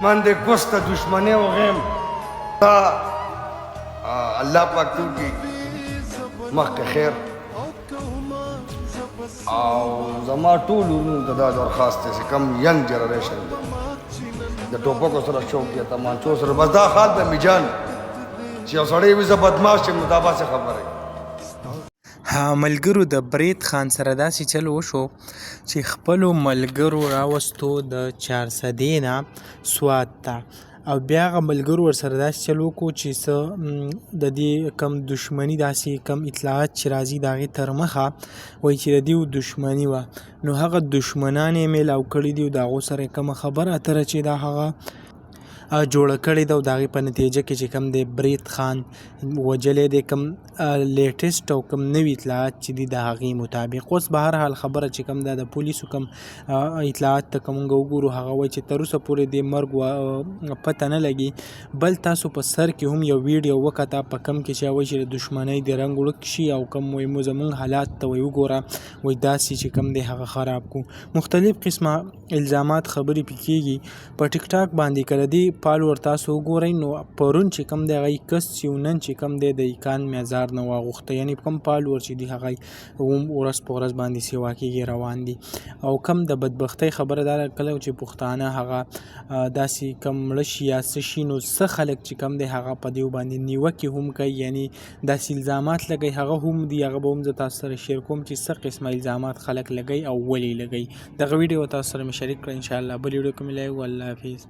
من د ګوست دشمنی او غیم دا الله پاک تو کی مخک خیر او زما ټول ورونو ته دا درخواست دی چې کم ینګ جنریشن دی د ټوپکو سره شوق دی تمانچو سره بس دا حال د میجان چې یو سړی وي زه بدماش یم نو دا باسې خبره ملګرو د برید خان سره داسې چل وشو چې خپلو ملګرو راوستو د 400 نه سوات ته او بیا هغه ملګرو ورسره داسې چل وکړو چې څه د دې کم دښمني داسې کم اطلاعات چې راځي د هغې تر مخه وایي چې د دې دښمني وه نو هغه دښمنان یې میلاو کړي دي او د هغو سره یې کومه خبره اتره چې دا هغه جوړه کړې ده او د هغې په نتیجه کې چې کوم دی برید خان وجلی دی کوم لیټسټ او کوم نوي اطلاعات چې دي د هغې مطابق اوس به هر حال خبره چې کوم دا د پولیسو کوم اطلاعات ته که مونږ وګورو هغه وایي چې تر اوسه پورې د مرګ پته نه لګي بل تاسو په سر کې هم یو ویډیو وکته په کم کې چې وایي چې د دښمنۍ د رنګ ورک شي او کوم وایي مو زمونږ حالات ته وایي وګوره وایي داسې چې کوم دی هغه خراب کو مختلف قسمه الزامات خبرې پې کېږي په ټیک ټاک باندې که د دې فالوور تاسو وګورئ نو پرون چې کوم دی هغه کس چې نن چې کوم دی د 91,000 نه واغوښته یعنې کوم فالوور چې دي هغه هم ورځ په ورځ باندې سیوا کېږي روان دي او کم د بدبختۍ خبره دا کله چې پښتانه هغه داسې کم مړه شي یا څه شي نو څه خلک چې کوم دی هغه په دې باندې نیوکې هم کوي یعنې داسې الزامات لګوي هغه هم دي هغه به هم زه تاسو سره شیر کوم چې څه قسمه الزامات خلک لګوي او ولې لګوي دغه ویډیو تاسو سره مې شریک کړه انشاءالله بل ویډیو کې مې الله حافظ